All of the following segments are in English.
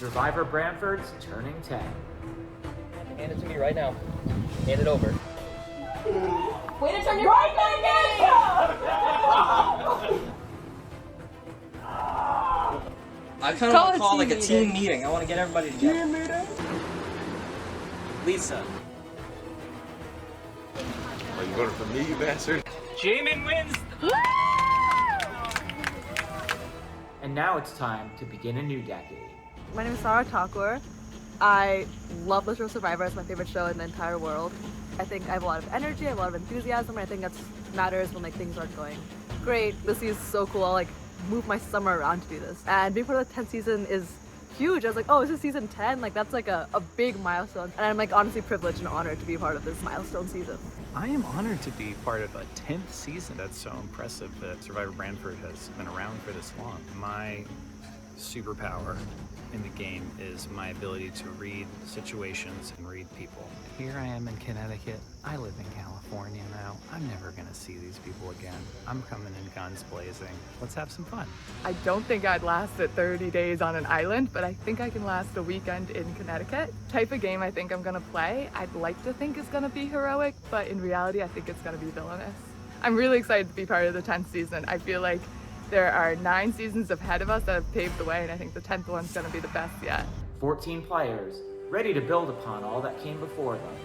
Survivor Branford's turning 10. Hand it to me right now. Hand it over. Way to turn your right back I kind of want to call like a team meeting. I want to get everybody together. Team meeting? Lisa. Are you voting for me, you bastard? Jamin wins! And now it's time to begin a new decade. My name is Sarah Thakur. I love the show Survivor. It's my favorite show in the entire world. I think I have a lot of energy, I have a lot of enthusiasm, and I think that matters when like things aren't going great. This season is so cool. I'll like move my summer around to do this. And being part of the 10th season is huge. I was like, oh, this is season 10? Like that's like a big milestone. And I'm like honestly privileged and honored to be part of this milestone season. I am honored to be part of a 10th season. That's so impressive that Survivor Branford has been around for this long. My superpower in the game is my ability to read situations and read people. Here I am in Connecticut. I live in California now. I'm never gonna see these people again. I'm coming in guns blazing. Let's have some fun. I don't think I'd last at 30 days on an island, but I think I can last a weekend in Connecticut. Type of game I think I'm gonna play, I'd like to think is gonna be heroic, but in reality I think it's gonna be villainous. I'm really excited to be part of the 10th season. I feel like there are 9 seasons ahead of us that have paved the way, and I think the 10th one's gonna be the best yet. 14 players, ready to build upon all that came before them.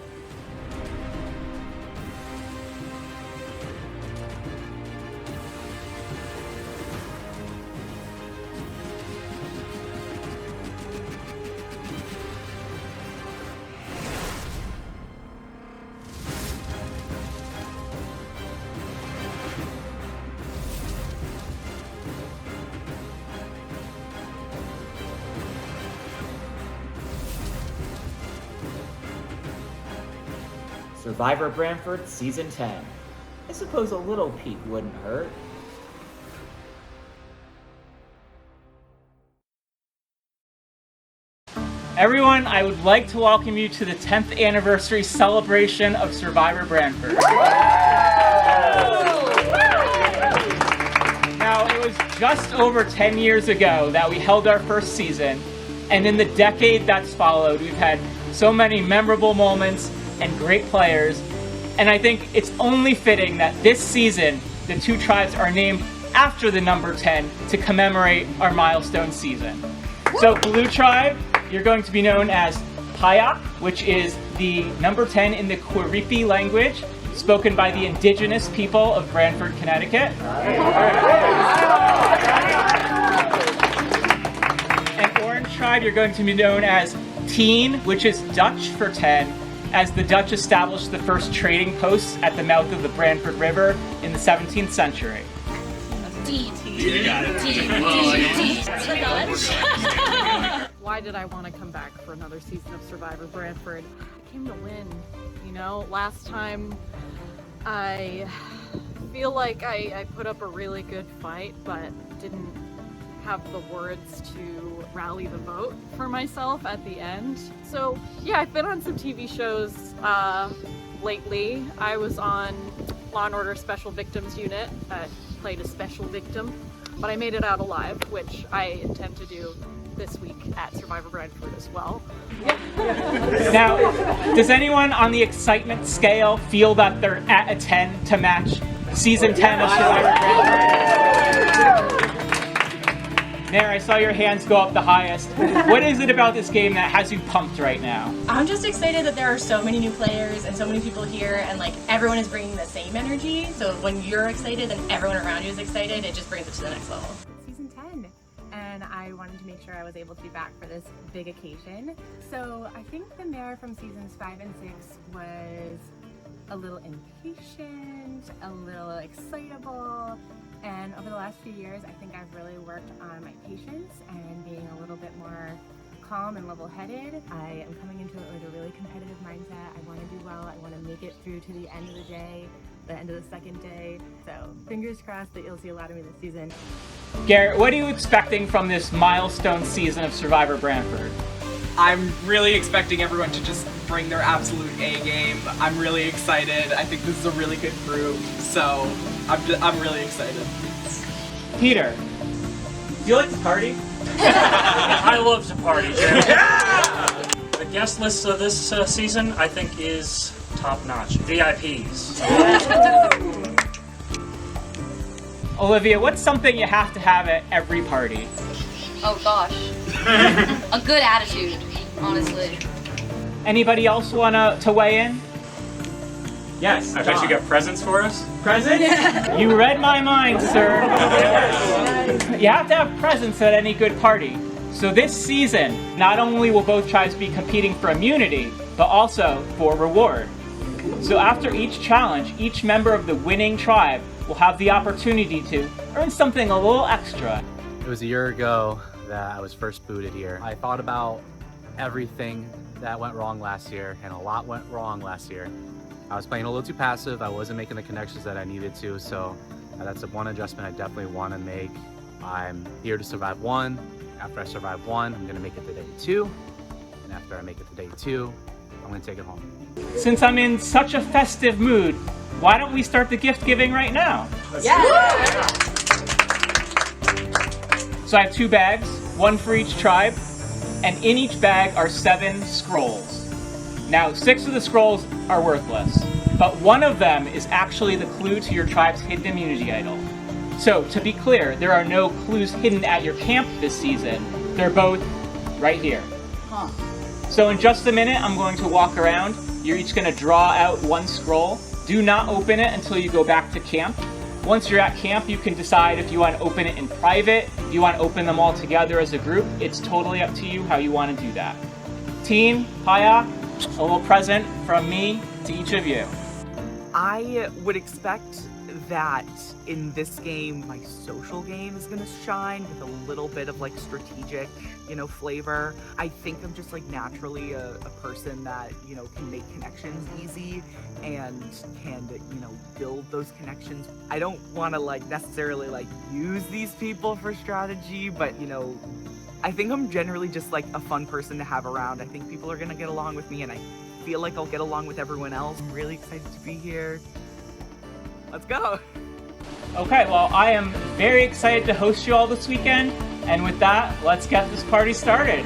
Survivor Branford Season 10. I suppose a little peek wouldn't hurt. Everyone, I would like to welcome you to the 10th anniversary celebration of Survivor Branford. Now, it was just over 10 years ago that we held our first season, and in the decade that's followed, we've had so many memorable moments and great players, and I think it's only fitting that this season the two tribes are named after the number 10 to commemorate our milestone season. So Blue Tribe, you're going to be known as Payak, which is the number 10 in the Quiripi language, spoken by the indigenous people of Branford, Connecticut. And Orange Tribe, you're going to be known as Teen, which is Dutch for 10, as the Dutch established the first trading posts at the mouth of the Branford River in the 17th century. You got it. Why did I want to come back for another season of Survivor Branford? I came to win, you know? Last time I feel like I put up a really good fight, but didn't have the words to rally the vote for myself at the end. So yeah, I've been on some TV shows lately. I was on Law & Order Special Victims Unit. I played a special victim, but I made it out alive, which I intend to do this week at Survivor Branford as well. Now, does anyone on the excitement scale feel that they're at a 10 to match season 10 of Survivor Branford? Nair, I saw your hands go up the highest. What is it about this game that has you pumped right now? I'm just excited that there are so many new players and so many people here, and like everyone is bringing the same energy. So when you're excited and everyone around you is excited, it just brings it to the next level. Season 10, and I wanted to make sure I was able to be back for this big occasion. So I think the mayor from seasons 5 and 6 was a little impatient, a little excitable. And over the last few years, I think I've really worked on my patience and being a little bit more calm and level-headed. I am coming into it with a really competitive mindset. I want to do well. I want to make it through to the end of the day, the end of the second day. So fingers crossed that you'll see a lot of me this season. Garrett, what are you expecting from this milestone season of Survivor Branford? I'm really expecting everyone to just bring their absolute A game. I'm really excited. I think this is a really good group, so I'm really excited. Peter, do you like to party? I love to party, Jim. The guest list of this season, I think, is top-notch. VIPs. Olivia, what's something you have to have at every party? Oh gosh. A good attitude, honestly. Anybody else want to weigh in? Yes. I bet you got presents for us? Presents? You read my mind, sir. You have to have presents at any good party. So this season, not only will both tribes be competing for immunity, but also for reward. So after each challenge, each member of the winning tribe will have the opportunity to earn something a little extra. It was a year ago that I was first booted here. I thought about everything that went wrong last year, and a lot went wrong last year. I was playing a little too passive. I wasn't making the connections that I needed to, so that's one adjustment I definitely want to make. I'm here to survive 1. After I survive 1, I'm going to make it to day 2. And after I make it to day 2, I'm going to take it home. Since I'm in such a festive mood, why don't we start the gift giving right now? Yeah! So I have 2 bags, 1 for each tribe, and in each bag are 7 scrolls. Now, 6 of the scrolls are worthless, but one of them is actually the clue to your tribe's hidden immunity idol. So, to be clear, there are no clues hidden at your camp this season. They're both right here. Huh. So in just a minute, I'm going to walk around. You're each going to draw out 1 scroll. Do not open it until you go back to camp. Once you're at camp, you can decide if you want to open it in private, if you want to open them all together as a group. It's totally up to you how you want to do that. Team, Paya, a little present from me to each of you. I would expect that in this game, my social game is gonna shine with a little bit of like strategic, flavor. I think I'm just like naturally a person that, can make connections easy and can, build those connections. I don't want to necessarily use these people for strategy, but I think I'm generally just like a fun person to have around. I think people are gonna get along with me and I feel like I'll get along with everyone else. I'm really excited to be here. Let's go. Okay, well, I am very excited to host you all this weekend. And with that, let's get this party started.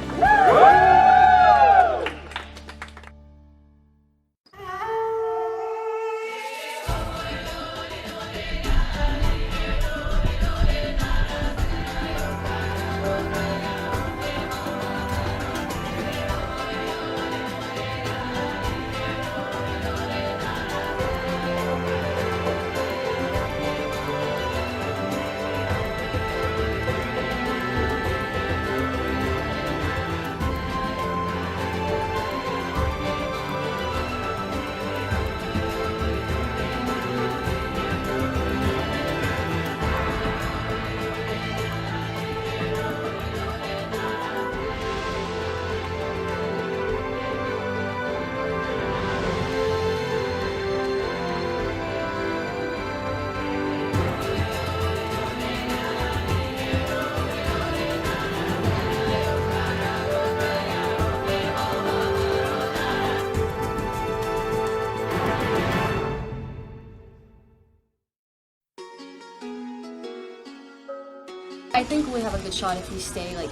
I think we have a good shot if we stay like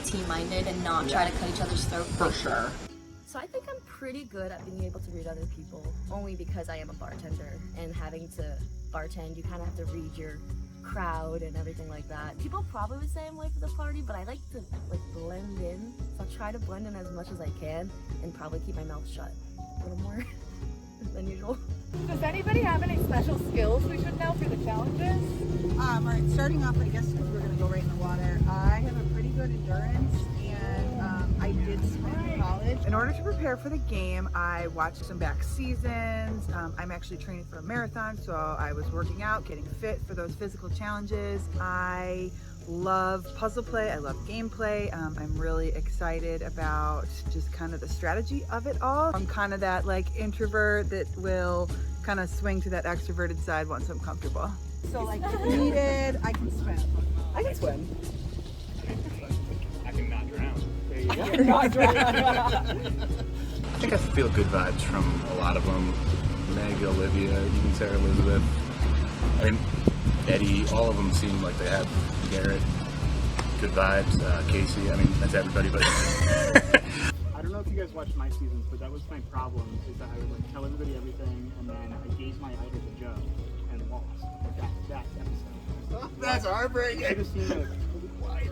team-minded and not try to cut each other's throat. For sure. So I think I'm pretty good at being able to read other people, only because I am a bartender, and having to bartend, you kind of have to read your crowd and everything like that. People probably would say I'm late for the party, but I like to blend in. So I'll try to blend in as much as I can and probably keep my mouth shut a little more than usual. Does anybody have any special skills we should know for the challenges? Alright, starting off, I guess because we're going to go right in the water, I have a pretty good endurance, and I did swim in college. In order to prepare for the game, I watched some back seasons. I'm actually training for a marathon, so I was working out, getting fit for those physical challenges. I love puzzle play, I love gameplay. I'm really excited about just kind of the strategy of it all. I'm kind of that introvert that will kind of swing to that extroverted side once I'm comfortable. So if needed, I can swim. I can swim. I cannot drown. There you go. I cannot drown. I think I feel good vibes from a lot of them. Meg, Olivia, even Sarah Elizabeth. I mean, Eddie, all of them seem like they have Garrett good vibes. Casey, I mean, that's everybody, but I don't know if you guys watched my seasons, but that was my problem, is that I would like tell everybody everything, and then I gave my idol to Joe and lost. That episode. That's heartbreaking. Should have seen it.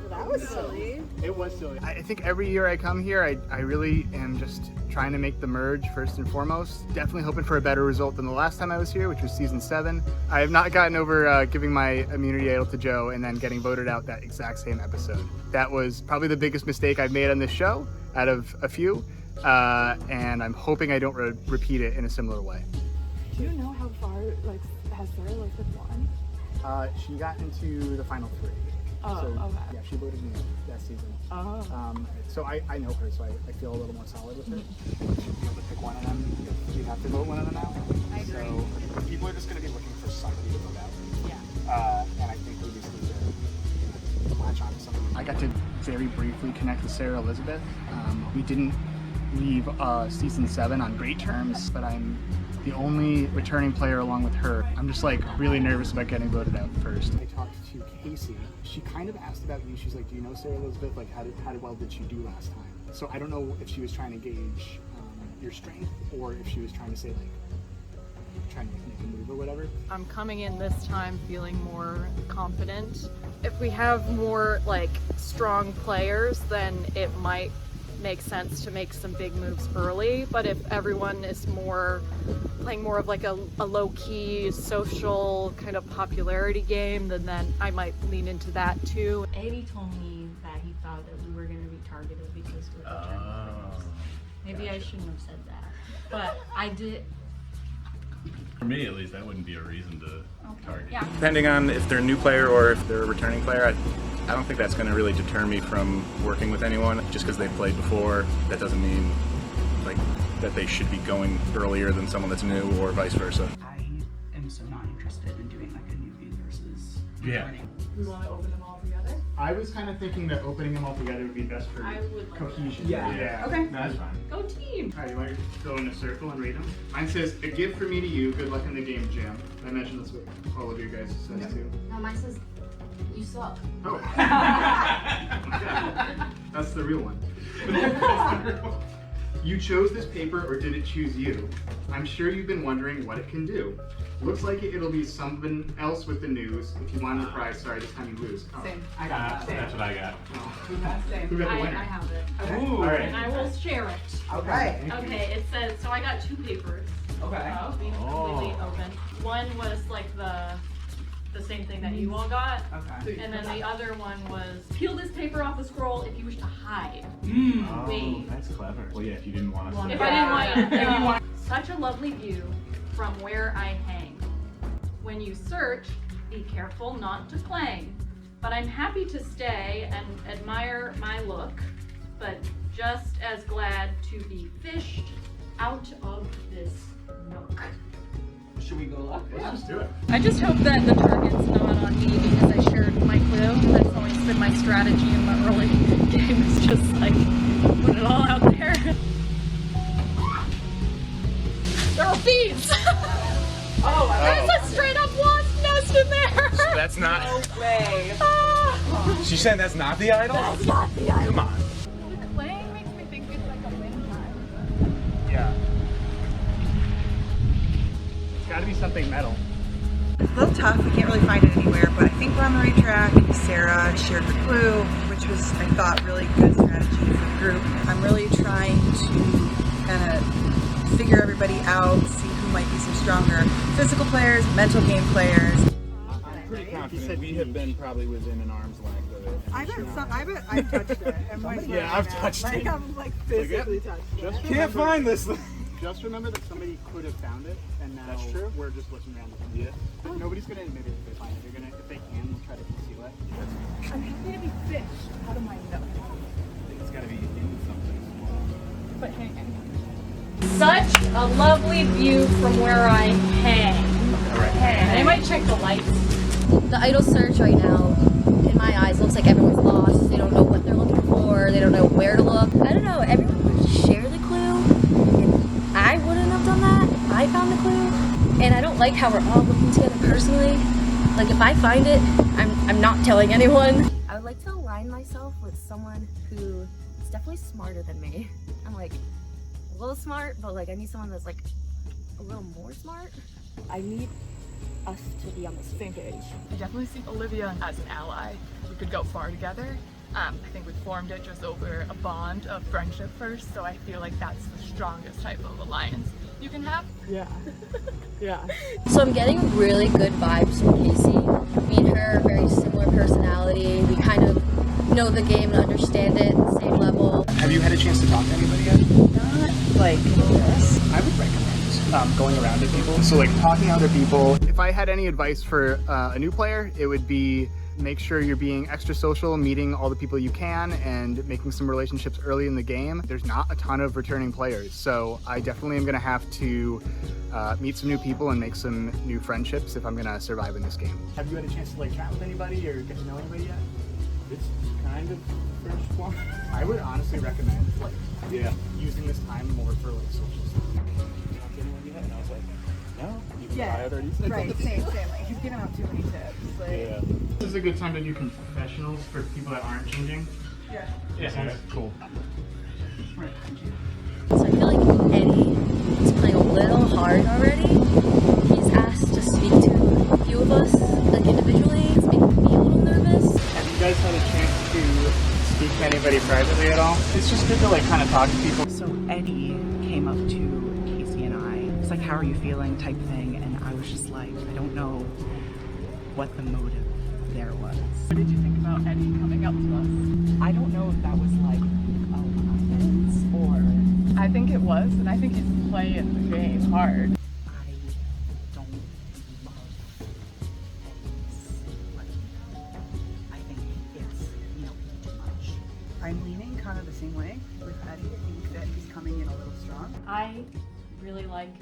That was silly. It was silly. I think every year I come here, I really am just trying to make the merge first and foremost. Definitely hoping for a better result than the last time I was here, which was season 7. I have not gotten over giving my immunity idol to Joe and then getting voted out that exact same episode. That was probably the biggest mistake I've made on this show out of a few, and I'm hoping I don't repeat it in a similar way. Do you know how far has Sarah won? She got into the final 3. Oh, so, okay. Yeah, she voted me that season. Oh. So I know her, so I feel a little more solid with her. We should be able to pick one of them if we have to vote one of them out. I agree. So people are just going to be looking for somebody to vote out. Yeah. And I think we just need to latch on to something. I got to very briefly connect with Sarah Elizabeth. We didn't leave season 7 on great terms, but I'm the only returning player along with her. I'm just like really nervous about getting voted out first. I talked to Casey. She kind of asked about you. She's like, do you know Sarah Elizabeth? Like, how well did she do last time? So I don't know if she was trying to gauge your strength, or if she was trying to say like, trying to make a move or whatever. I'm coming in this time feeling more confident. If we have more like strong players, then it might make sense to make some big moves early, but if everyone is playing more of like a low-key social kind of popularity game, then I might lean into that too. Eddie told me that he thought that we were going to be targeted because we're returning players. Maybe I shouldn't have said that, but I did. for me at least, that wouldn't be a reason to target. Yeah. Depending on if they're a new player or if they're a returning player, I don't think that's going to really deter me from working with anyone. Just because they've played before, that doesn't mean like that they should be going earlier than someone that's new, or vice versa. I am so not interested in doing like a newbie versus returning. We want to open them all together? I was kind of thinking that opening them all together would be best for I would like cohesion. Yeah. Okay. That's fine. Go team! Alright, you want to go in a circle and read them? Mine says, a gift for me to you, good luck in the game, Jim. I imagine that's what all of you guys says too. No, mine says, you suck. Oh. That's the real one. You chose this paper, or did it choose you? I'm sure you've been wondering what it can do. Looks like it'll be something else with the news. If you want the prize, sorry, this time you lose. Oh. Same. I got that. That's what I got. Same. Who got the winner? I have it. Okay. Ooh. All right. And I will share it. Okay. Okay, it says, so I got 2 papers. Okay. Being completely open. One was like the same thing that you all got. Okay. And then the other one was, peel this paper off the scroll if you wish to hide. Oh, Wait. that's clever. Well, yeah, if you didn't want to. If I didn't want to. Such a lovely view from where I hang. When you search, be careful not to clang. But I'm happy to stay and admire my look, but just as glad to be fished out of this nook. Should we go look? Let's just do it. I just hope that the target's not on me because I shared my clue. That's always been my strategy in the early game, is just like put it all out there. There are bees! There's a straight up wasp nest in there! So that's not. No way. She's saying that's not the idol? That's not the idol. Come on. The clang makes me think it's like a wind chime. Yeah. It's got to be something metal. It's a little tough. We can't really find it anywhere, but I think we're on the right track. Sarah shared her clue, which was, I thought, really good strategy for the group. I'm really trying to kind of figure everybody out, see who might be some stronger physical players, mental game players. I'm pretty confident we have been probably within an arm's length of it. I bet I've touched it. And mine's Yeah, right I've now. touched like, it. I'm like physically touched it. Just Can't find this thing. Just remember that somebody could have found it, and now That's true. we're just looking around. Yeah. But nobody's gonna admit it if they find it. They're gonna, if they can, they'll try to conceal it. I'm happy to be fished out of my nook. I think it's got to be in something small. But hanging. Such a lovely view from where I hang. And I might check the lights. The idol search right now, in my eyes, looks like everyone's lost. They don't know what they're looking for. They don't know where to look. I don't know. Everyone would share the clue. And I wouldn't have done that. I found the clue. And I don't like how we're all looking together personally. Like, if I find it, I'm not telling anyone. I would like to allow align myself with someone who is definitely smarter than me. I'm like a little smart, but like I need someone that's like a little more smart. I need us to be on the same page. I definitely see Olivia as an ally. We could go far together. I think we formed it just over a bond of friendship first, so I feel like that's the strongest type of alliance you can have. Yeah. Yeah. So I'm getting really good vibes from Casey. Me and her are very similar personality. We kind of know the game and understand it, same level. Have you had a chance to talk to anybody yet? Not like this. I would recommend going around to people. So like talking to other people. If I had any advice for a new player, it would be make sure you're being extra social, meeting all the people you can, and making some relationships early in the game. There's not a ton of returning players, so I definitely am gonna have to meet some new people and make some new friendships if I'm gonna survive in this game. Have you had a chance to like chat with anybody or get to know anybody yet? It's kind of the first one. I would honestly recommend like using this time more for like social stuff. You talked to anyone yet? And I was like, no. Yeah, right, same. Like, he's giving out too many tips. Like, This is a good time to do confessionals for people that aren't changing. Yeah. Yeah, cool. So I feel like Eddie is playing a little hard already. He's asked to speak to a few of us, like individually. It's making me a little nervous. Have you guys had a chance to speak to anybody privately at all? It's just good to like kind of talk to people. So Eddie came up to Casey and I. It's like, how are you feeling type thing. And I was just like, I don't know what the motive there was. What did you think about Eddie coming up to us? I don't know if that was like alliance or... I think it was, and I think he's playing the game hard. I don't love Eddie's like, I think it's, you know, too much. I'm leaning kind of the same way with Eddie. I think that he's coming in a little strong. I really like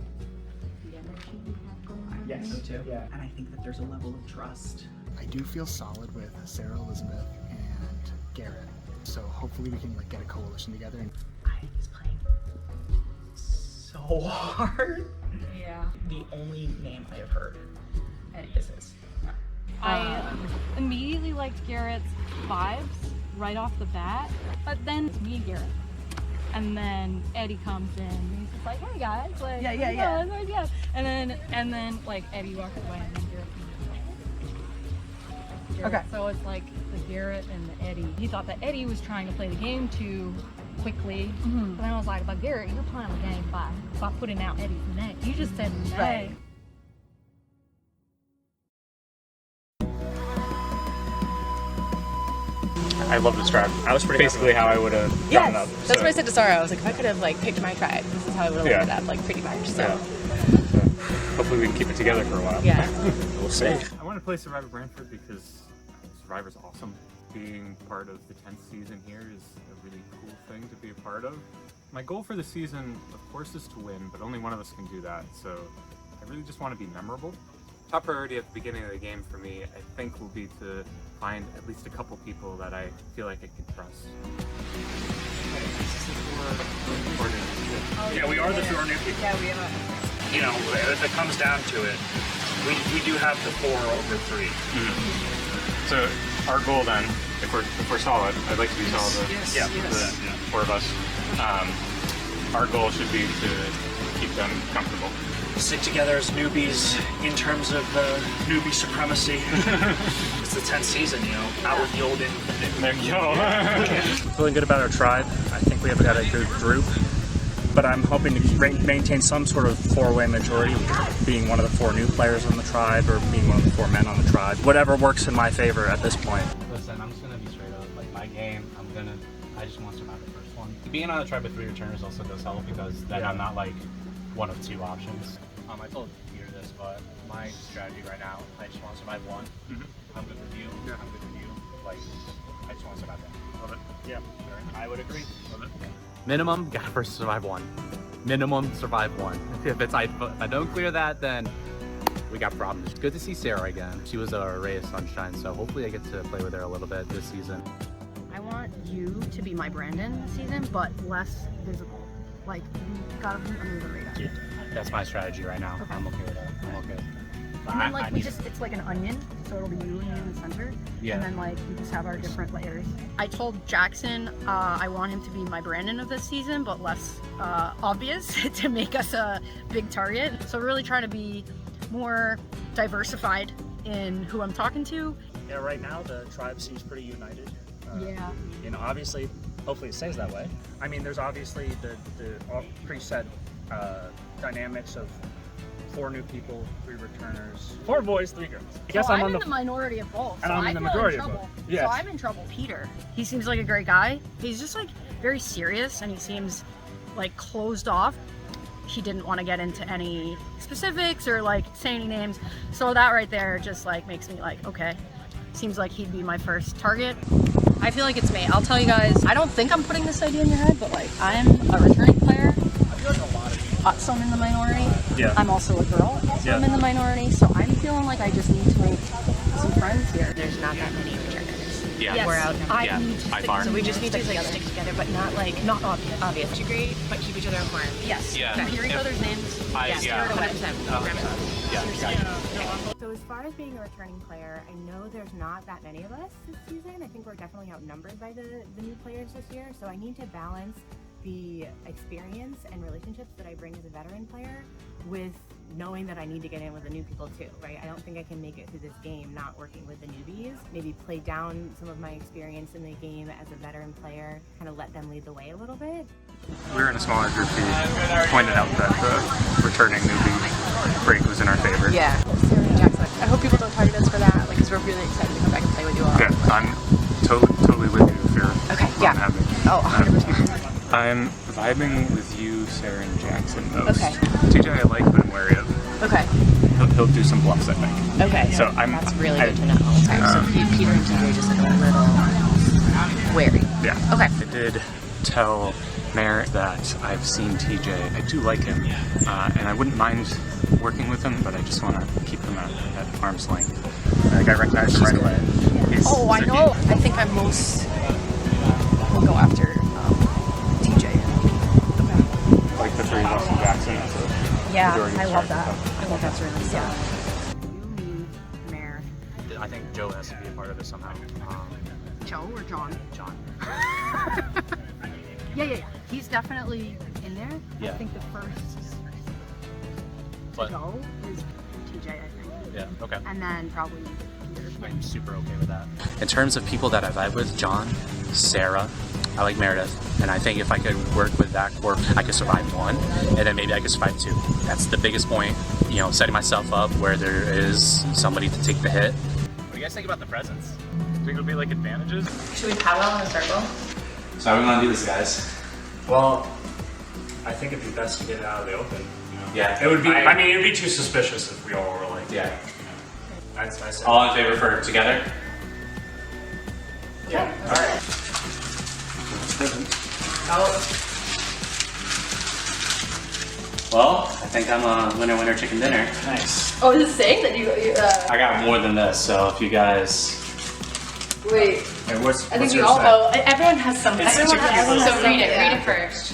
the energy you have going on. Yes, me too. Yeah. And I think that there's a level of trust. I do feel solid with Sarah, Elizabeth, and Garrett. So hopefully we can like get a coalition together. And He's playing so hard. Yeah. The only name I have heard is this. I immediately liked Garrett's vibes right off the bat, but then it's me and Garrett. And then Eddie comes in and he's just like, hey guys, like, yeah. And then like Eddie walks away and then Garrett comes in. Okay. So it's like the Garrett and the Eddie. He thought that Eddie was trying to play the game too quickly. Mm-hmm. But then I was like, but Garrett, you're playing the game by putting out Eddie's name. You just said name. Right. I love this tribe. I was basically how I would have gotten up. That's what I said to Sarah. I was like, if I could have like picked my tribe, this is how I would have ended up, like pretty much. So hopefully we can keep it together for a while. Yeah. We'll see. I want to play Survivor Branford because Survivor's awesome. Being part of the 10th season here is a really cool thing to be a part of. My goal for the season, of course, is to win, but only one of us can do that. So I really just want to be memorable. Top priority at the beginning of the game for me, I think, will be to find at least a couple people that I feel like I can trust. Yeah, we are the four new people. Yeah, we are. You know, if it comes down to it, we do have the 4 over 3. Mm-hmm. So our goal then, if we're solid, I'd like to be solid. The 4 of us. Our goal should be to keep them comfortable. Stick together as newbies in terms of newbie supremacy. It's the 10th season, you know, out with the old in. There you go. Feeling good about our tribe. I think we have got a good group, but I'm hoping to maintain some sort of 4-way majority, being one of the 4 new players on the tribe or being one of the 4 men on the tribe. Whatever works in my favor at this point. Listen, I'm just gonna be straight up. Like my game, I just want to survive the first one. Being on the tribe with 3 returners also does help because then I'm not like one of 2 options. I told Peter this, but my strategy right now, I just want to survive 1. I'm good with you. I'm good with you. Like, I just want to survive that. Love it. Yeah, sure. I would agree. Love it. Minimum, gotta first survive 1. Minimum, survive 1. If I don't clear that, then we got problems. Good to see Sarah again. She was a ray of sunshine, so hopefully I get to play with her a little bit this season. I want you to be my Brandon this season, but less visible. Like, you gotta be under the radar. Yeah, that's my strategy right now. Okay. I'm okay with that. I'm okay. And then like it's like an onion, so it'll be you and me in the center. Yeah. And then like we just have our different layers. I told Jackson I want him to be my Brandon of this season, but less obvious to make us a big target. So we're really trying to be more diversified in who I'm talking to. Yeah, right now the tribe seems pretty united. Yeah. You know, obviously, hopefully it stays that way. I mean, there's obviously the preset dynamics of 4 new people, 3 returners, 4 boys, 3 girls. I guess I'm in the minority of both. And so I'm in the majority of both. Yes. So I'm in trouble. Peter. He seems like a great guy. He's just like very serious and he seems like closed off. He didn't want to get into any specifics or like say any names. So that right there just like makes me like, okay, seems like he'd be my first target. I feel like it's me. I'll tell you guys, I don't think I'm putting this idea in your head, but like I'm a returning player. So I'm in the minority. Yeah. I'm also a girl, so I'm in the minority. So I'm feeling like I just need to make some friends here. There's not that many returners. Yeah. Yes. We're out. I need to By stick far. together. So we just need to Stick stick together, but not obvious. Integrate, but keep each other informed. Yes. Yeah. You hear each other's names. Yes. Yeah. 100%. So as far as being a returning player, I know there's not that many of us this season. I think we're definitely outnumbered by the new players this year. So I need to balance the experience and relationships that I bring as a veteran player with knowing that I need to get in with the new people too, right? I don't think I can make it through this game not working with the newbies. Maybe play down some of my experience in the game as a veteran player, kind of let them lead the way a little bit. We were in a smaller group. He pointed out that the returning newbie break was in our favor. Yeah. Jackson, I hope people don't target us for that, like, because we're really excited to come back and play with you all. Yeah, I'm totally with you if you're having. Oh, 100%. I'm vibing with you, Sarah, and Jackson most. Okay. TJ I like, but I'm wary of. Okay. He'll do some bluffs, I think. Okay. So That's really good to know. Okay. So Peter and TJ just like a little wary. Yeah. Okay. I did tell Mare that I've seen TJ. I do like him, and I wouldn't mind working with him, but I just want to keep him at arm's length. Like I recognize him right away. I know. I think I'm most will go after TJ. Like the 3 of us and Jackson. That's a Yeah, majority I of love stars. that. I love that's really stuff. You, me, Mare. I think Joe has to be a part of it somehow. Joe or John? John. Yeah. He's definitely in there. Yeah. I think the first to go is TJ, I think. Yeah, okay. And then probably Peter. I'm super okay with that. In terms of people that I vibe with, John, Sarah, I like Meredith, and I think if I could work with that core, I could survive 1, and then maybe I could survive 2. That's the biggest point, you know, setting myself up where there is somebody to take the hit. What do you guys think about the presents? Do you think it'll be like advantages? Should we powwow in a circle? So how are we gonna do this, guys? Well, I think it'd be best to get it out of the open. You know? Yeah. It would be. I mean, it'd be too suspicious if we all were like. Yeah. I said. All in favor for together? Yeah. All right. Well, I think I'm a winner chicken dinner. Nice. Oh, is it saying that you I got more than this, so if you guys. wait. Hey, what's I think we yours all say? know. Everyone has something. It's Everyone such a has cute something. list. So read it first.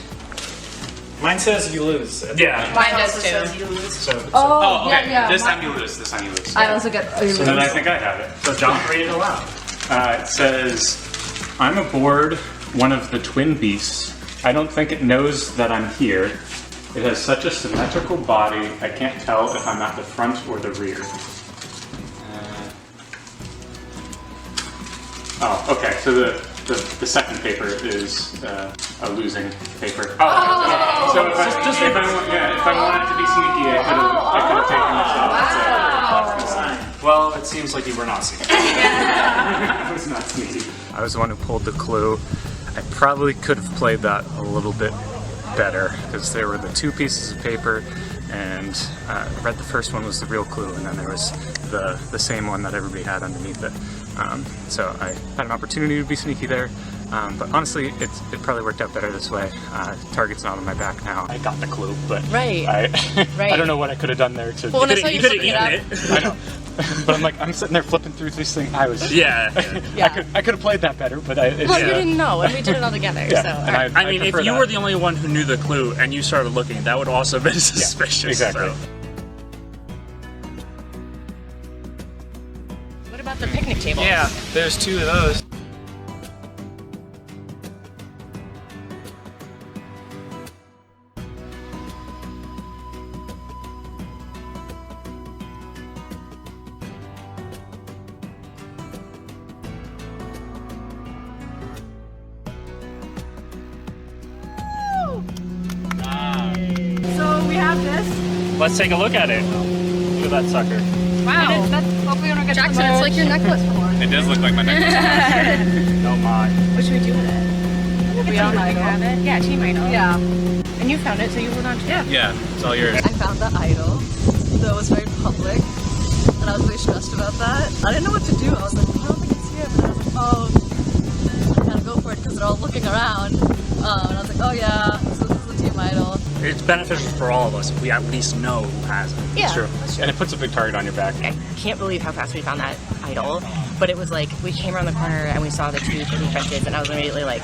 Mine says you lose. Yeah. Mine does too. Oh, okay. yeah. This time you lose. This time you lose. I also get. So then I think I have it. So John, read it aloud. It says, I'm aboard one of the twin beasts. I don't think it knows that I'm here. It has such a symmetrical body, I can't tell if I'm at the front or the rear. Oh, okay, so the second paper is a losing paper. Oh. So if I wanted to be sneaky, I could have taken this off. Well, it seems like you were not sneaky. I was not sneaky. I was the one who pulled the clue. I probably could have played that a little bit better because there were the 2 pieces of paper, and I read the first one was the real clue, and then there was the same one that everybody had underneath it. So I had an opportunity to be sneaky there, but honestly, it probably worked out better this way. Target's not on my back now. I got the clue, but Right. I don't know what I could have done there to. Well, when I saw you could have flipping eaten it. I know. But I'm sitting there flipping through this thing. I could have played that better, but Well, you didn't know, and we did it all together. Yeah, So. and I mean, if you were the only one who knew the clue and you started looking, that would also have been suspicious. Exactly. So. tables. Yeah, there's 2 of those. So we have this. Let's take a look at it. Look at that sucker. Wow. Hope we don't get Jackson, it's like your necklace for one. It does look like my necklace. Oh my. What should we do with it? We all have it. Yeah, team idol. Yeah. And you found it, so you hold on to it. Yeah, it's all yours. I found the idol that was very public, and I was really stressed about that. I didn't know what to do. I was like, I don't think it's here, but I was like, oh, I gotta go for it because they're all looking around. And I was like, oh yeah, so this is the team idol. It's beneficial for all of us if we at least know who has it. Yeah, It's true. that's true. And it puts a big target on your back. I can't believe how fast we found that idol, but it was like we came around the corner and we saw the 2 picnic benches, and I was immediately like,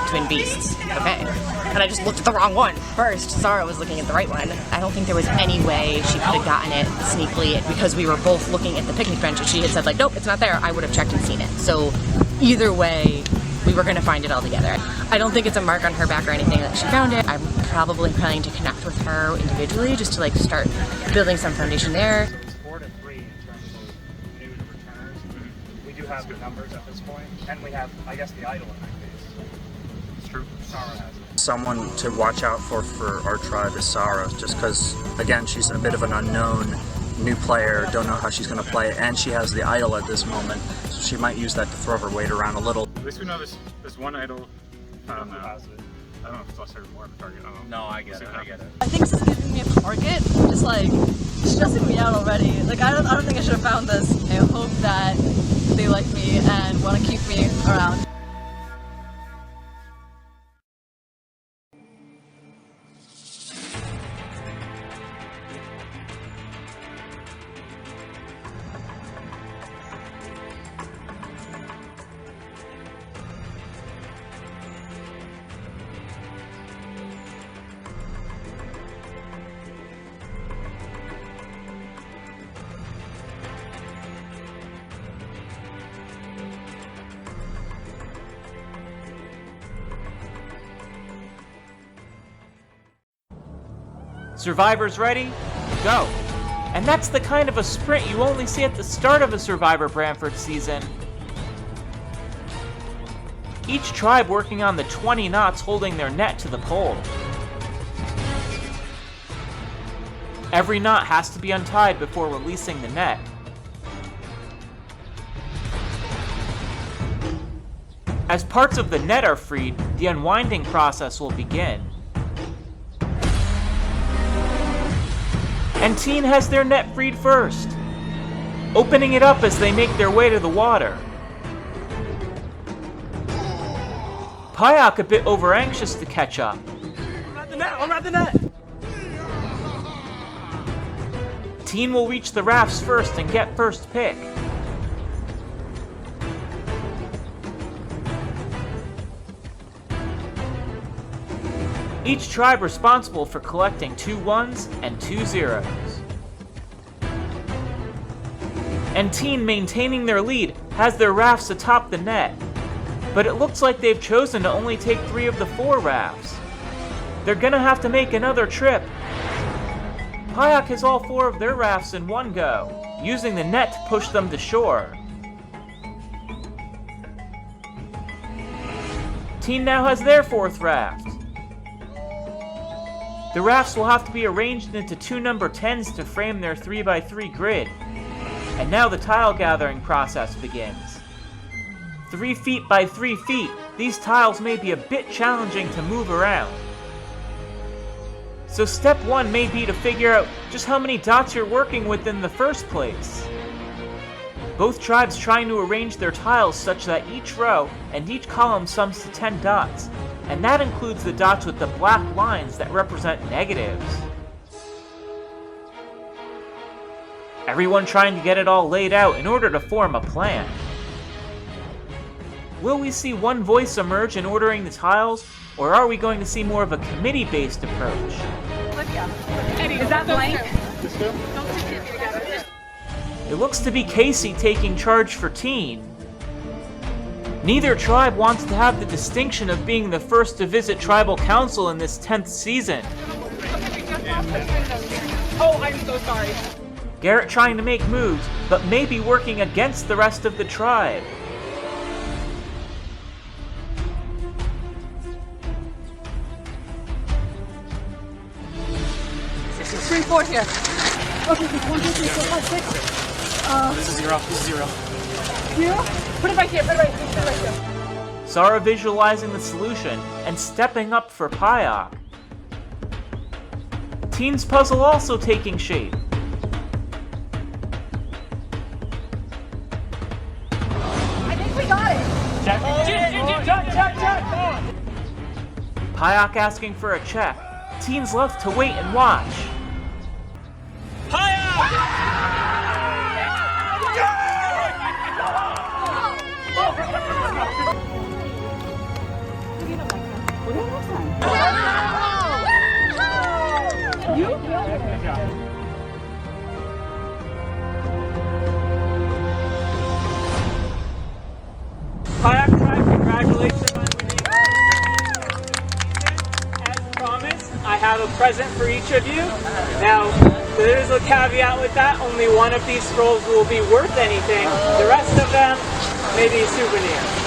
twin beasts. Okay. And I just looked at the wrong one first. Sarah was looking at the right one. I don't think there was any way she could have gotten it sneakily because we were both looking at the picnic bench and she had said like, nope, it's not there. I would have checked and seen it. So either way, we were going to find it all together. I don't think it's a mark on her back or anything that she found it. I'm probably planning to connect with her individually just to like start building some foundation there. So it's 4 to 3 in terms of new returners. We do have the numbers at this point, and we have, I guess, the idol in that case. It's true. Sarah has it. Someone to watch out for our tribe is Sarah, just because, again, she's a bit of an unknown new player, don't know how she's going to play, and she has the idol at this moment, so she might use that to throw her weight around a little. At least we know there's one idol. I don't know who has it. I don't know if it's less or more of a target. I don't know. No, I get it. I get it. I think this is giving me a target, just like stressing me out already. Like I don't think I should have found this. I hope that they like me and want to keep me around. Survivors ready? Go! And that's the kind of a sprint you only see at the start of a Survivor Branford season. Each tribe working on the 20 knots holding their net to the pole. Every knot has to be untied before releasing the net. As parts of the net are freed, the unwinding process will begin. And Teen has their net freed first, opening it up as they make their way to the water. Pyack a bit over-anxious to catch up. I'm at the net! Teen will reach the rafts first and get first pick. Each tribe responsible for collecting 2 1s and 2 0s. And Teen, maintaining their lead, has their rafts atop the net. But it looks like they've chosen to only take 3 of the 4 rafts. They're gonna have to make another trip. Pyack has all 4 of their rafts in one go, using the net to push them to shore. Teen now has their 4th raft. The rafts will have to be arranged into 2 number 10s to frame their 3x3 grid. And now the tile gathering process begins. 3 feet by 3 feet, these tiles may be a bit challenging to move around. So step 1 may be to figure out just how many dots you're working with in the first place. Both tribes trying to arrange their tiles such that each row and each column sums to 10 dots, and that includes the dots with the black lines that represent negatives. Everyone trying to get it all laid out in order to form a plan. Will we see one voice emerge in ordering the tiles, or are we going to see more of a committee-based approach? Is that blank? It looks to be Casey taking charge for Teen. Neither tribe wants to have the distinction of being the first to visit tribal council in this 10th season. Oh, I'm so sorry. Garrett trying to make moves, but maybe working against the rest of the tribe. Three, four here. Okay, 1, 2, 3, 4, 5, 6. This is zero. This is zero. Zero? Put it right here, put it right here. Sarah visualizing the solution and stepping up for Pyok. Teen's puzzle also taking shape. I think we got it. Check. Pyok asking for a check. Teen's left to wait and watch. Kayak Tribe, congratulations on winning. As promised, I have a present for each of you. Now, there's a caveat with that. Only one of these scrolls will be worth anything. The rest of them may be souvenirs.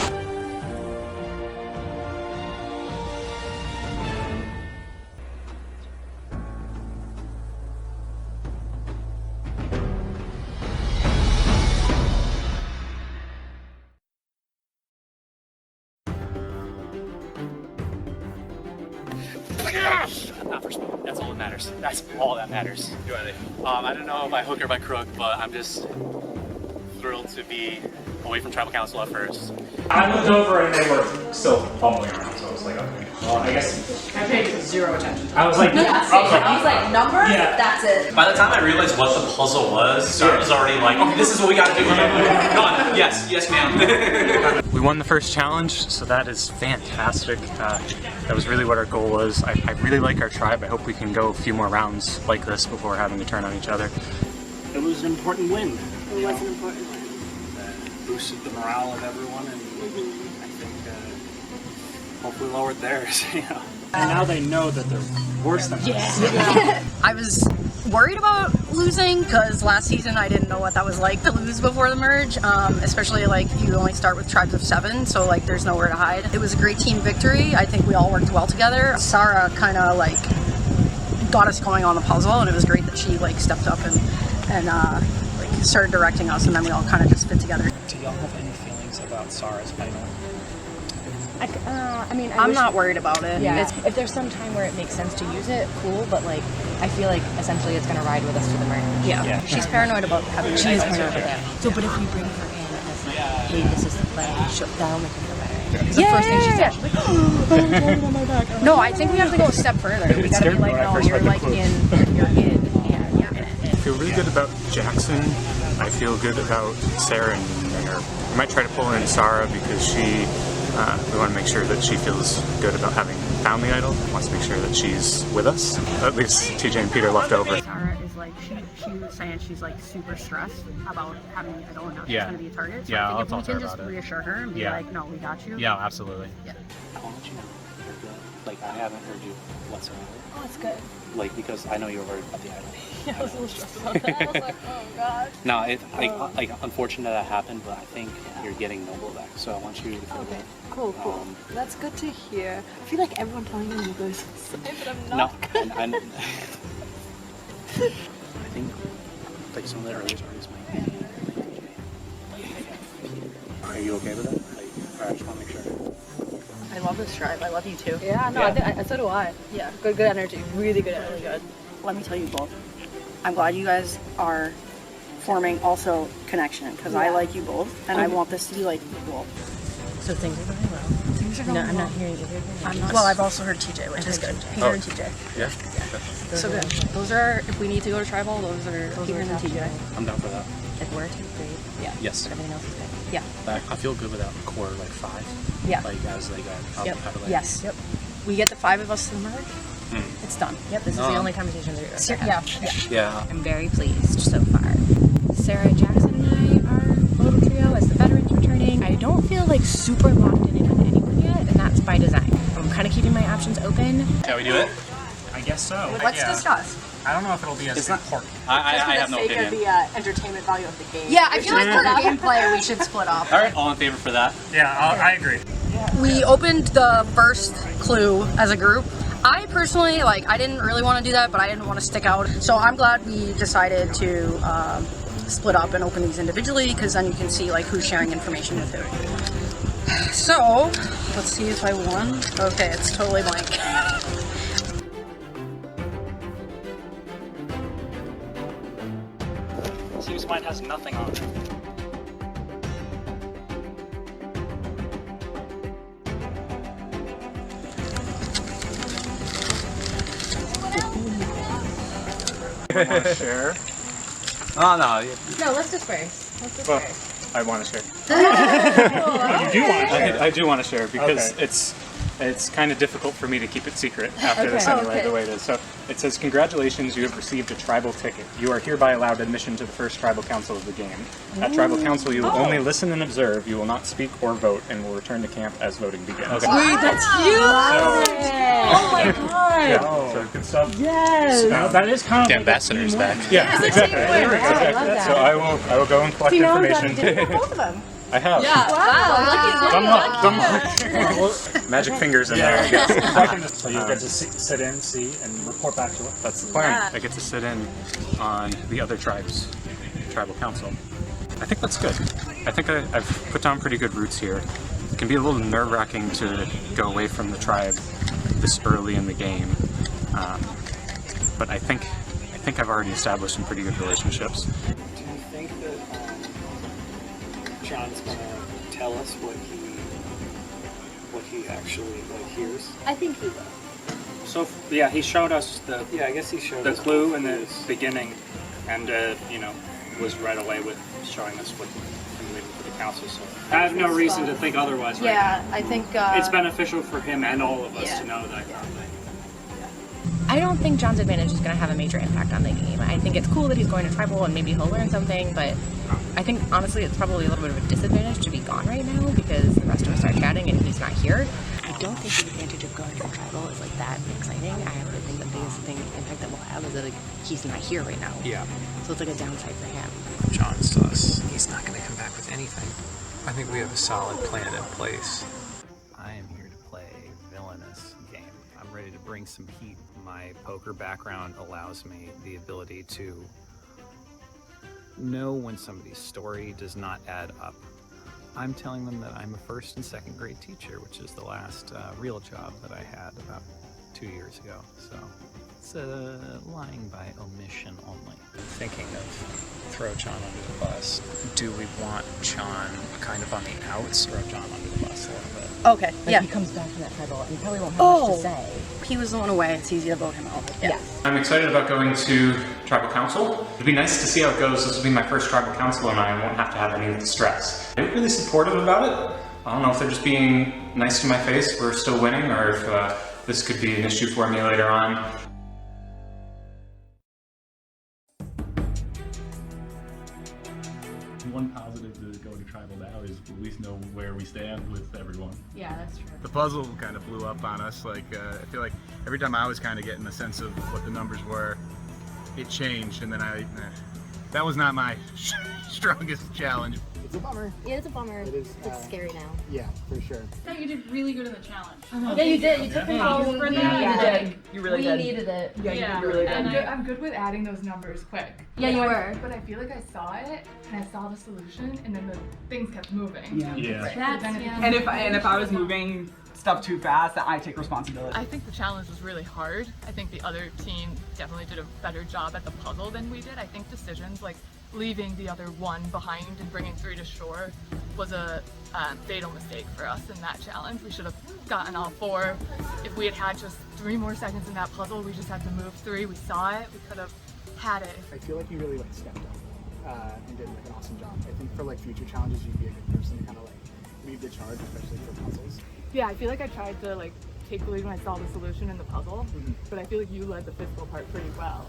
Not for speed. That's all that matters. That's all that matters. I don't know if I hook or by crook, but I'm just thrilled to be away from tribal council at first. I looked over and they were still fumbling around, so I was like, okay. Well, I guess I paid zero attention. I was like, I was like, numbers? Yeah. That's it. By the time I realized what the puzzle was, Sarah was already like, okay, this is what we gotta do. Done. Yes, ma'am. We won the first challenge, so that is fantastic. That was really what our goal was. I really like our tribe. I hope we can go a few more rounds like this before having to turn on each other. It was an important win. It was an important win. Boosted the morale of everyone, and I think hopefully lowered theirs. And now they know that they're worse than us. I was worried about losing because last season I didn't know what that was like to lose before the merge, especially like you only start with tribes of 7, so like there's nowhere to hide. It was a great team victory. I think we all worked well together. Sarah kind of like got us going on the puzzle, and it was great that she like stepped up and like started directing us, and then we all kind of just fit together. Do y'all have any feelings about Sarah's final? I mean, I'm not worried about it. Yeah. If there's some time where it makes sense to use it, cool. But like, I feel like essentially it's gonna ride with us to the merge. Yeah. She's paranoid about having. She is paranoid about that. So, but if you bring her in as like, hey, this is the play, that'll make her feel better. Because the first thing she said, she's like, oh, my back. No, I think we have to go a step further. We gotta be like, no, you're like in. I feel really good about Jackson. I feel good about Sarah and her. I might try to pull in Sarah because we want to make sure that she feels good about having found the idol. Wants to make sure that she's with us. At least TJ and Peter left over. Sarah is like, she was saying she's like super stressed about having the idol and now she's Yeah. going to be a target. So Yeah, I think I'll if talk we to her can just about it. reassure her and be Yeah. like, no, we got you. Yeah, absolutely. Yeah. I want you to know, like, I haven't heard you whatsoever. Oh, that's good. Like, because I know you were worried about the idol. Yeah, I was a little stressed about that. I was like, oh god. No, like unfortunate that happened, but I think you're getting Noble back, so I want you to feel Okay, good. cool. That's good to hear. I feel like everyone telling me you guys say, but I'm not. No, and I think like some of the earliest artists might be. Are you okay with that? Like, I just want to make sure. I love this tribe. I love you too. Yeah, no, Yeah. so do I. Yeah. Good energy. Really good energy. Good. Let me tell you both. I'm glad you guys are forming also connection because I Yeah. like you both and I want this to be like equal. So things are going well. Things are going No, well. I'm not hearing either. I'm not. Well, I've also heard TJ, which is good. Peter and TJ. Yeah. So good. Those are, if we need to go to tribal, those are Peter and TJ. I'm down for that. If we're 2, great. Yeah. Yes. But everything else is good. Yeah. I feel good without core like 5. Yeah. Like as like a Yep. how to like. Yes. Yep. We get the 5 of us to the merge. It's done. Yep, this is the only conversation that Yeah. I'm very pleased so far. Sarah, Jackson, and I are a little trio as the veterans returning. I don't feel like super locked in on anyone yet, and that's by design. I'm kind of keeping my options open. Shall we do it? I guess so. Let's discuss. I don't know if it'll be as important. I have no opinion. the entertainment value of the game. Yeah, I feel like for gameplay we should split up. All right, all in favor for that? Yeah, I agree. We opened the first clue as a group. I personally, I didn't really want to do that, but I didn't want to stick out. So I'm glad we decided to split up and open these individually, because then you can see who's sharing information with who. So, let's see if I won. Okay, it's totally blank. Seems mine has nothing on it. Want to share? Oh, no. No, let's disperse. Let's disperse. I want to share. You do want to share? I do want to share because Okay. it's kind of difficult for me to keep it secret after this Okay. anyway, the way it is. So it says, congratulations, you have received a tribal ticket. You are hereby allowed admission to the first tribal council of the game. At tribal council, you will only listen and observe. You will not speak or vote and will return to camp as voting begins. Okay. Wait, that's you! Oh my god! Yeah, so good stuff. Yes! That is kind of The ambassador's back. Yes, Yeah, exactly. There we go. I love that. So I will go and collect information. Both of them. I have. Yeah. Some magic fingers in there, I guess. So you get to sit in, see, and report back to us. That's the plan. I get to sit in on the other tribe's tribal council. I think that's good. I think I've put down pretty good roots here. It can be a little nerve-wracking to go away from the tribe this early in the game, but I think I've already established some pretty good relationships. Do you think that John's gonna tell us what he actually hears? I think he will. So yeah, he showed us the Yeah, I guess he showed the us clue what in the it is. beginning, and was right away with showing us what he leaving for the council. So I have no reason to think otherwise. Right Yeah, I think now. It's beneficial for him and all of us Yeah. to know that kind of thing. I don't think John's advantage is going to have a major impact on the game. I think it's cool that he's going to tribal and maybe he'll learn something, but I think honestly it's probably a little bit of a disadvantage to be gone right now because the rest of us are chatting and he's not here. I don't think the advantage of going to tribal is that exciting. I actually think the biggest impact that we'll have is that he's not here right now. Yeah. So it's a downside for him. John's sus. He's not going to come back with anything. I think we have a solid plan in place. I am here to play a villainous game. I'm ready to bring some heat. My poker background allows me the ability to know when somebody's story does not add up. I'm telling them that I'm a first and second grade teacher, which is the last real job that I had about 2 years ago. So it's lying by omission only. Thinking of throw John under the bus. Do we want John kind of on the outs, throw John under the bus a little bit? Okay, yeah. He comes back from that tribal and he probably won't have much to say. He was the one away. It's easy to vote him out. Yeah. I'm excited about going to tribal council. It'd be nice to see how it goes. This will be my first tribal council and I won't have to have any of the stress. They're really supportive about it. I don't know if they're just being nice to my face, we're still winning, or if this could be an issue for me later on. One positive to going to tribal now is at least know where we stand with everyone. Yeah, that's true. The puzzle kind of blew up on us. I feel like every time I was kind of getting a sense of what the numbers were, it changed, and then that was not my strongest challenge. It's a bummer. Yeah, it's a bummer. It is. It's scary now. Yeah, for sure. I thought you did really good in the challenge. Yeah, you did. You took control for that. You did. You really we did. needed it. Yeah, you really did. I'm good with adding those numbers quick. Yeah, you were. But I feel like I saw it and I saw the solution, and then the things kept moving. Yeah. Right. And if I was moving stuff too fast, that I take responsibility. I think the challenge was really hard. I think the other team definitely did a better job at the puzzle than we did. I think decisions like leaving the other one behind and bringing 3 to shore was a fatal mistake for us in that challenge. We should have gotten all 4. If we had had just 3 more seconds in that puzzle, we just had to move 3. We saw it. We could have had it. I feel like you really stepped up and did an awesome job. I think for future challenges, you'd be a good person to kind of lead the charge, especially for puzzles. Yeah, I feel like I tried to take the lead when I saw the solution in the puzzle, but I feel like you led the physical part pretty well.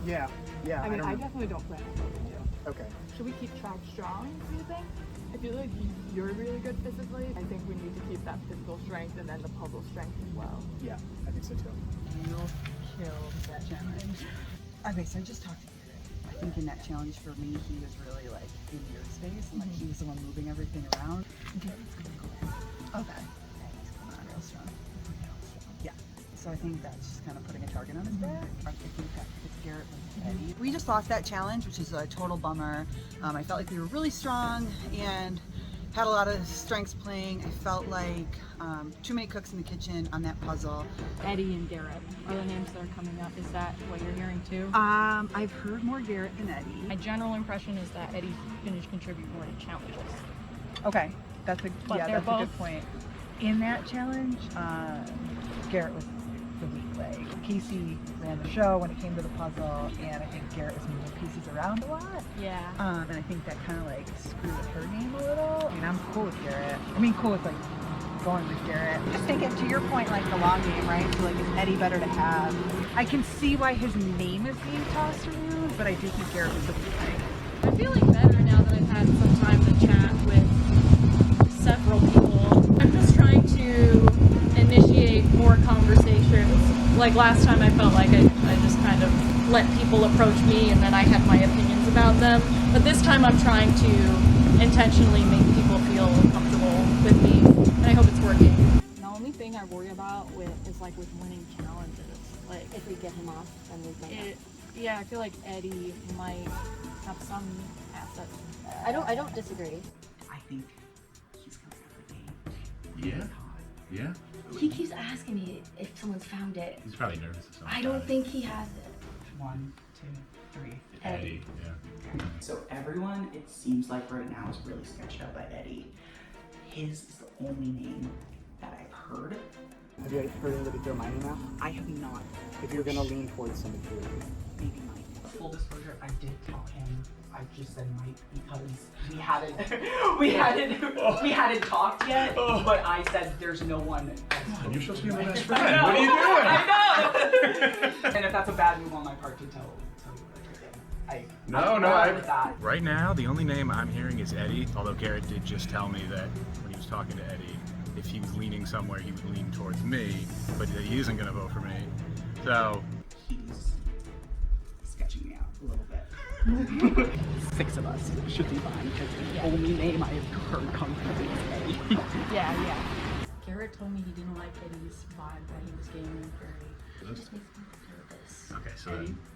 Yeah. I mean, I definitely don't plan on voting you. Okay. Should we keep track strong, do you think? I feel like you're really good physically. I think we need to keep that physical strength and then the puzzle strength as well. Yeah, I think so too. You killed that challenge. Okay, so I just talked to Garrett. I think in that challenge for me, he was really like in your space and like he was the one moving everything around. Garrett's gonna go in. Okay. He's coming on real strong. Yeah. So I think that's just kind of putting a target on his back. I think that it's Garrett with Eddie. We just lost that challenge, which is a total bummer. I felt like we were really strong and had a lot of strengths playing. I felt like too many cooks in the kitchen on that puzzle. Eddie and Garrett are the names that are coming up. Is that what you're hearing too? I've heard more Garrett than Eddie. My general impression is that Eddie's going to contribute more to challenges. Okay, that's a But yeah, they're that's a good both- point. In that challenge, Garrett was the weak leg. Casey ran the show when it came to the puzzle, and I think Garrett was moving pieces around a lot. Yeah. And I think that kind of like screwed with her name a little. I mean, I'm cool with Garrett. I mean, cool with like going with Garrett. Just thinking to your point, like the long game, right? So like, is Eddie better to have? I can see why his name is being tossed around, but I do think Garrett was the weak leg. I'm feeling better now that I've had some time to chat with several people. I'm just trying to initiate more conversations. Like last time I felt like I just kind of let people approach me and then I had my opinions about them. But this time I'm trying to intentionally make people feel comfortable with me, and I hope it's working. The only thing I worry about is like with winning challenges. Like if we get him off, then we might. Yeah, I feel like Eddie might have some assets. I don't disagree. I think he's gonna have a game. Yeah? Yeah? He keeps asking me if someone's found it. He's probably nervous or something. I don't think he has it. 1, 2, 3. Eddie, yeah. So everyone, it seems like right now, is really sketched out by Eddie. His is the only name that I've heard. Have you heard anybody throw my name out? I have not. If you're gonna lean towards somebody, Maybe Mike. Full disclosure, I did tell him. I just said Mike because we hadn't talked yet. But I said there's no one. You're supposed to be my best friend. I know. What are you doing? I know. And if that's a bad move on my part to tell you what I did, I'm bad with that. Right now, the only name I'm hearing is Eddie, although Garrett did just tell me that when he was talking to Eddie, if he was leaning somewhere, he would lean towards me, but that he isn't going to vote for me. So He's sketching me out a little bit. 6 of us should be fine because the only name I have heard come from is Eddie. Yeah. Garrett told me he didn't like Eddie's vibe that he was getting very. Just makes me nervous. Okay, so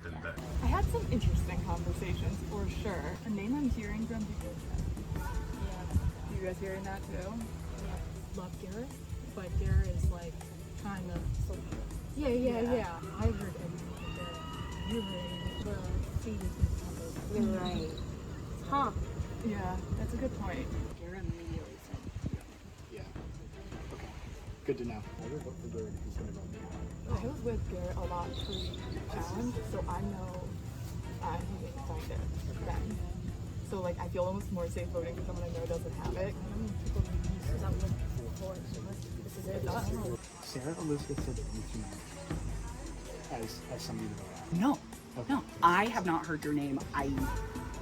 then that. I had some interesting conversations for sure. A name I'm hearing from people. Yeah. You guys hearing that too? Love Garrett, but Garrett is like trying to social. Yeah. I heard Eddie and Garrett. You heard Eddie. Well, see, You're right. Huh. Yeah, that's a good point. Garrett immediately said. yeah. Okay, good to know. I would vote for Garrett if he's gonna vote me out. I was with Garrett a lot pre-challenge, so I know he didn't find it then. So like, I feel almost more safe voting for someone I know doesn't have it. This is it. Sarah Elizabeth said that you can as somebody to vote out. No, no, I have not heard your name. I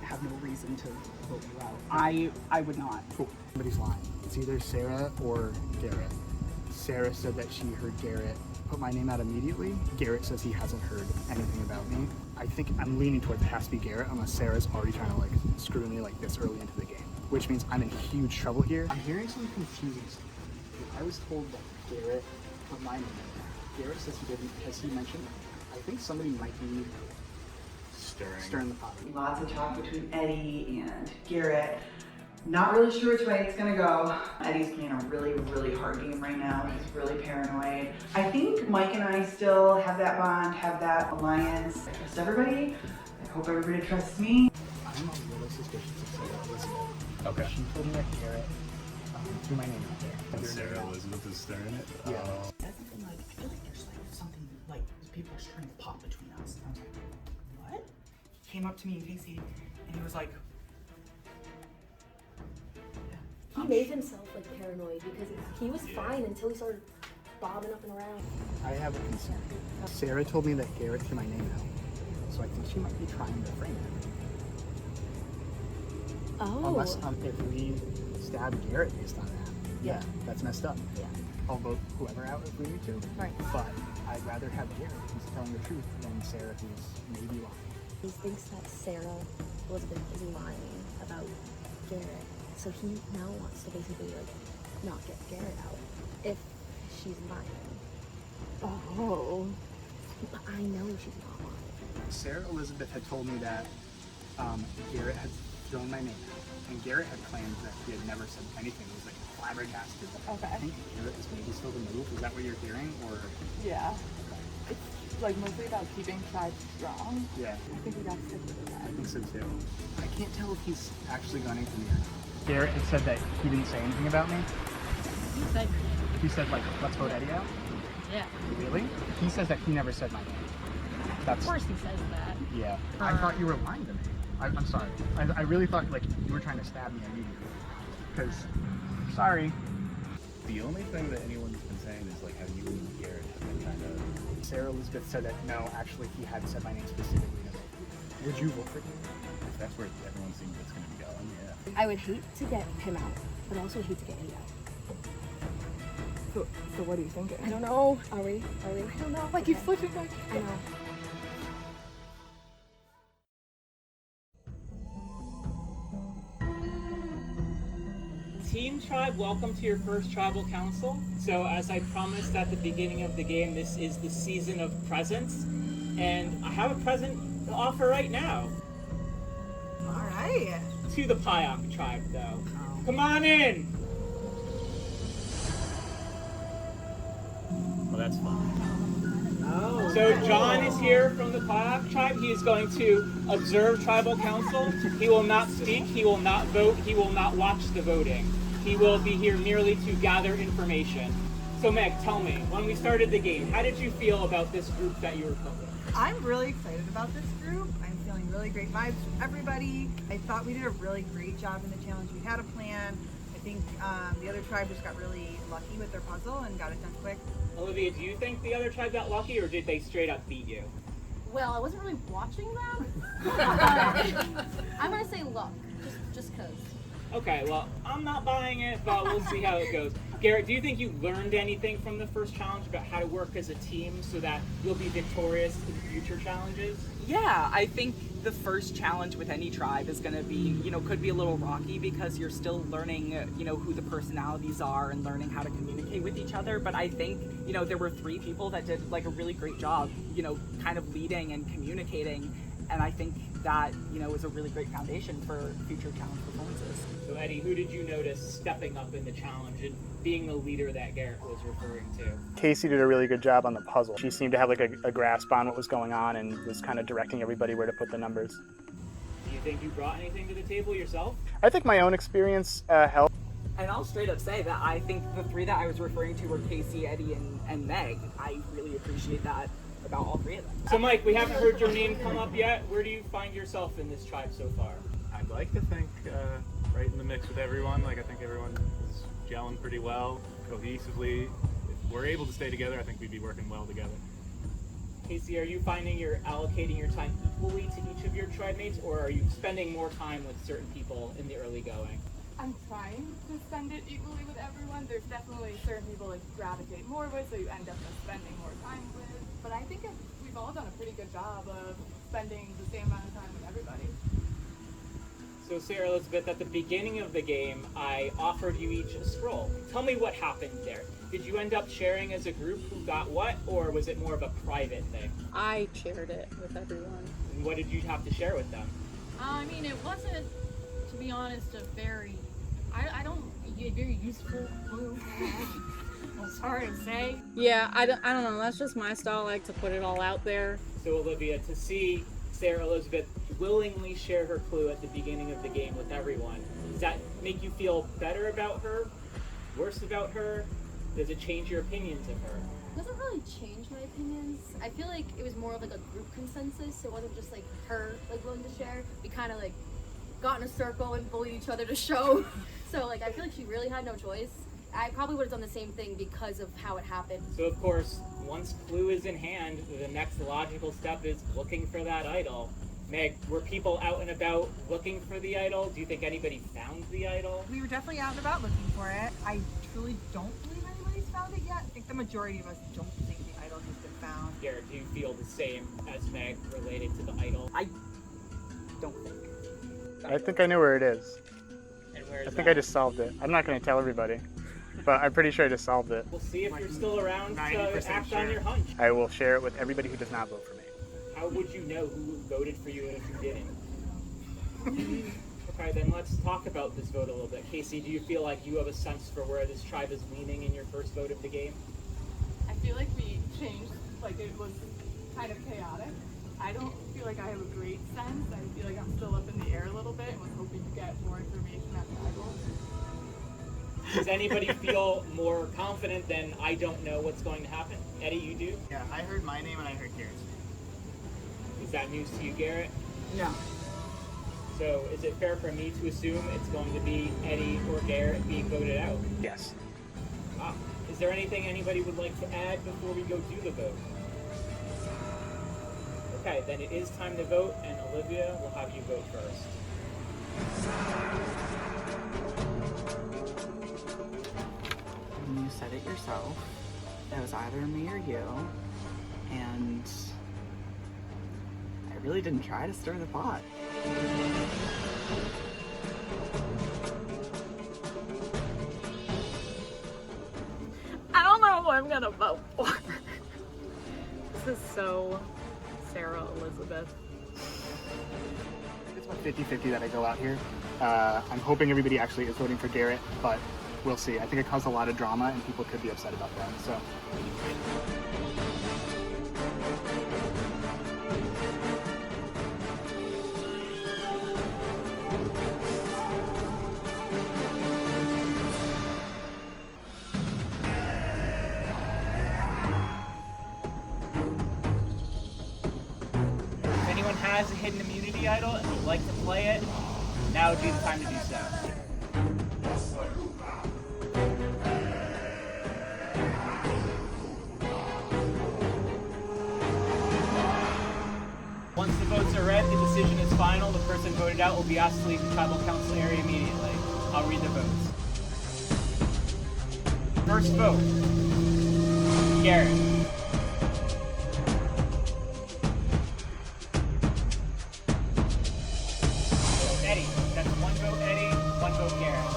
have no reason to vote you out. I would not. Cool. Somebody's lying. It's either Sarah or Garrett. Sarah said that she heard Garrett put my name out immediately. Garrett says he hasn't heard anything about me. I think I'm leaning towards it has to be Garrett unless Sarah's already trying to like screw me like this early into the game, which means I'm in huge trouble here. I'm hearing some confusing stuff. I was told that Garrett put my name in. Garrett says he didn't. Has he mentioned? I think somebody might be stirring the pot. Lots of talk between Eddie and Garrett. Not really sure which way it's gonna go. Eddie's playing a really, really hard game right now. He's really paranoid. I think Mike and I still have that bond, have that alliance. I trust everybody. I hope everybody trusts me. I'm a little suspicious of Sarah Elizabeth. Okay. She told me that Garrett threw my name out there. And Sarah Elizabeth is stirring it? Yeah. That's something like, I feel like there's like something like people are stirring the pot between us. And I was like, what? He came up to me and Casey and he was like, He made himself like paranoid because he was fine until he started bobbing up and around. I have a concern. Sarah told me that Garrett threw my name out, so I think she might be trying to frame it. Oh. Unless if we stab Garrett based on that, Yeah. that's messed up. Yeah. I'll vote whoever out if we need to. Right. But I'd rather have Garrett who's telling the truth than Sarah who's maybe lying. He thinks that Sarah Elizabeth is lying about Garrett, so he now wants to basically like not get Garrett out if she's lying. Oh. But I know she's not lying. Sarah Elizabeth had told me that Garrett had thrown my name out, and Garrett had claimed that he had never said anything. He was like flabbergasted. Okay. I think Garrett is maybe still the move. Is that what you're hearing, or? Yeah. It's like mostly about keeping Tribe strong. Yeah. I think we gotta stick with that. I think so too. I can't tell if he's actually gone into me or not. Garrett had said that he didn't say anything about me. He said like, let's vote Eddie out. Yeah. Really? He says that he never said my name. Of course he says that. Yeah. I thought you were lying to me. I'm sorry. I really thought like you were trying to stab me immediately. Because, sorry. The only thing that anyone's been saying is like how you and Garrett have been kind of. Sarah Elizabeth said that no, actually he had said my name specifically to me. Would you vote for him? If that's where everyone seems it's going to be going, yeah. I would hate to get him out, but also hate to get Eddie out. So what are you thinking? I don't know. Are we? I don't know. Like you flipping back. I know. Team Tribe, welcome to your first Tribal Council. So as I promised at the beginning of the game, this is the season of presents. And I have a present to offer right now. Alright. To the Payok Tribe, though. Come on in! Well, that's fine. Oh. So John is here from the Payok Tribe. He is going to observe Tribal Council. He will not speak, he will not vote, he will not watch the voting. He will be here merely to gather information. So Meg, tell me, when we started the game, how did you feel about this group that you were put with? I'm really excited about this group. I'm feeling really great vibes from everybody. I thought we did a really great job in the challenge. We had a plan. I think the other tribe just got really lucky with their puzzle and got it done quick. Olivia, do you think the other tribe got lucky, or did they straight up beat you? Well, I wasn't really watching them. I'm gonna say luck, just cause. Okay, well, I'm not buying it, but we'll see how it goes. Garrett, do you think you learned anything from the first challenge about how to work as a team so that you'll be victorious in future challenges? Yeah, I think the first challenge with any tribe is going to be, could be a little rocky because you're still learning, who the personalities are and learning how to communicate with each other. But I think, there were 3 people that did like a really great job, kind of leading and communicating. And I think that, is a really great foundation for future challenge performances. So Eddie, who did you notice stepping up in the challenge and being the leader that Garrett was referring to? Casey did a really good job on the puzzle. She seemed to have like a grasp on what was going on and was kind of directing everybody where to put the numbers. Do you think you brought anything to the table yourself? I think my own experience helped. And I'll straight up say that I think the 3 that I was referring to were Casey, Eddie, and Meg. I really appreciate that about all 3 of them. So Mike, we haven't heard your name come up yet. Where do you find yourself in this tribe so far? I'd like to think right in the mix with everyone. Like I think everyone is gelling pretty well, cohesively. If we're able to stay together, I think we'd be working well together. Casey, are you finding you're allocating your time equally to each of your tribe mates, or are you spending more time with certain people in the early going? I'm trying to spend it equally with everyone. There's definitely certain people that you gravitate more with, so you end up just spending more time with. But I think we've all done a pretty good job of spending the same amount of time with everybody. So Sarah Elizabeth, at the beginning of the game, I offered you each a scroll. Tell me what happened there. Did you end up sharing as a group who got what, or was it more of a private thing? I shared it with everyone. And what did you have to share with them? I mean, it wasn't, to be honest, a very useful clue. It's hard to say. Yeah, I don't know. That's just my style. I like to put it all out there. So Olivia, to see Sarah Elizabeth willingly share her clue at the beginning of the game with everyone, does that make you feel better about her? Worse about her? Does it change your opinions of her? It doesn't really change my opinions. I feel like it was more of like a group consensus, so it wasn't just like her like willing to share. We kind of like got in a circle and bullied each other to show. So like I feel like she really had no choice. I probably would have done the same thing because of how it happened. So of course, once clue is in hand, the next logical step is looking for that idol. Meg, were people out and about looking for the idol? Do you think anybody found the idol? We were definitely out and about looking for it. I truly don't believe anybody's found it yet. I think the majority of us don't think the idol has been found. Garrett, do you feel the same as Meg related to the idol? I don't think. I think I know where it is. And where is I think that? I just solved it. I'm not going to tell everybody, but I'm pretty sure I just solved it. We'll see if you're still around to 90% act sure. on your hunch. I will share it with everybody who does not vote for me. How would you know who voted for you and if you didn't? Okay, then let's talk about this vote a little bit. Casey, do you feel like you have a sense for where this tribe is leaning in your first vote of the game? I feel like we changed, like it was kind of chaotic. I don't feel like I have a great sense. I feel like I'm still up in the air a little bit and was hoping to get more information at tribal. Does anybody feel more confident than I don't know what's going to happen? Eddie, you do? Yeah, I heard my name and I heard Garrett's name. Is that news to you, Garrett? No. So is it fair for me to assume it's going to be Eddie or Garrett being voted out? Yes. Ah, is there anything anybody would like to add before we go do the vote? Okay, then it is time to vote, and Olivia will have you vote first. You said it yourself. It was either me or you. And I really didn't try to stir the pot. I don't know who I'm gonna vote for. This is so Sarah Elizabeth. It's about 50-50 that I go out here. I'm hoping everybody actually is voting for Garrett, but we'll see. I think it caused a lot of drama and people could be upset about that. So. If anyone has a hidden immunity idol and would like to play it, now would be the time to do so. Once the votes are read, the decision is final. The person voted out will be asked to leave the tribal council area immediately. I'll read the votes. First vote, Garrett. Eddie, that's one vote Eddie, one vote Garrett.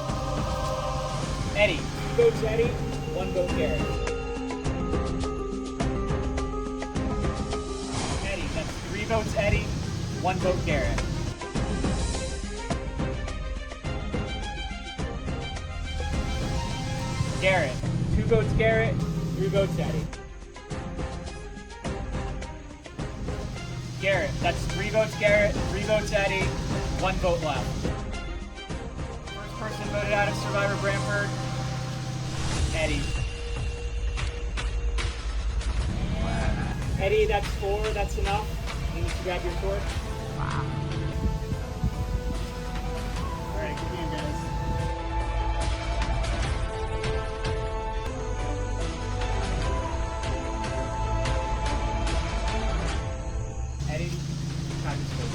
Eddie, 2 votes Eddie, 1 vote Garrett. Eddie, that's 3 votes Eddie, 1 vote Garrett. Garrett, 2 votes Garrett, 3 votes Eddie. Garrett, that's 3 votes Garrett, 3 votes Eddie, 1 vote left. First person voted out of Survivor Branford, Eddie. Eddie, that's 4, that's enough. You need to grab your torch. Wow. Alright, good game, guys. Eddie, time to vote.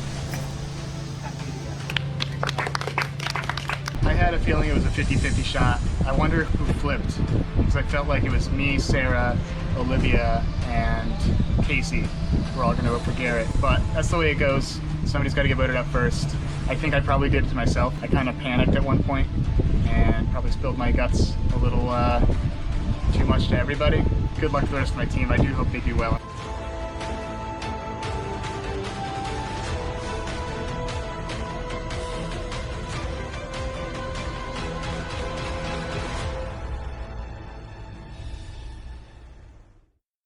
I had a feeling it was a 50-50 shot. I wonder who flipped, because I felt like it was me, Sarah, Olivia, and Casey were all going to vote for Garrett. But that's the way it goes. Somebody's got to get voted up first. I think I probably did it to myself. I kind of panicked at one point and probably spilled my guts a little too much to everybody. Good luck to the rest of my team. I do hope they do well.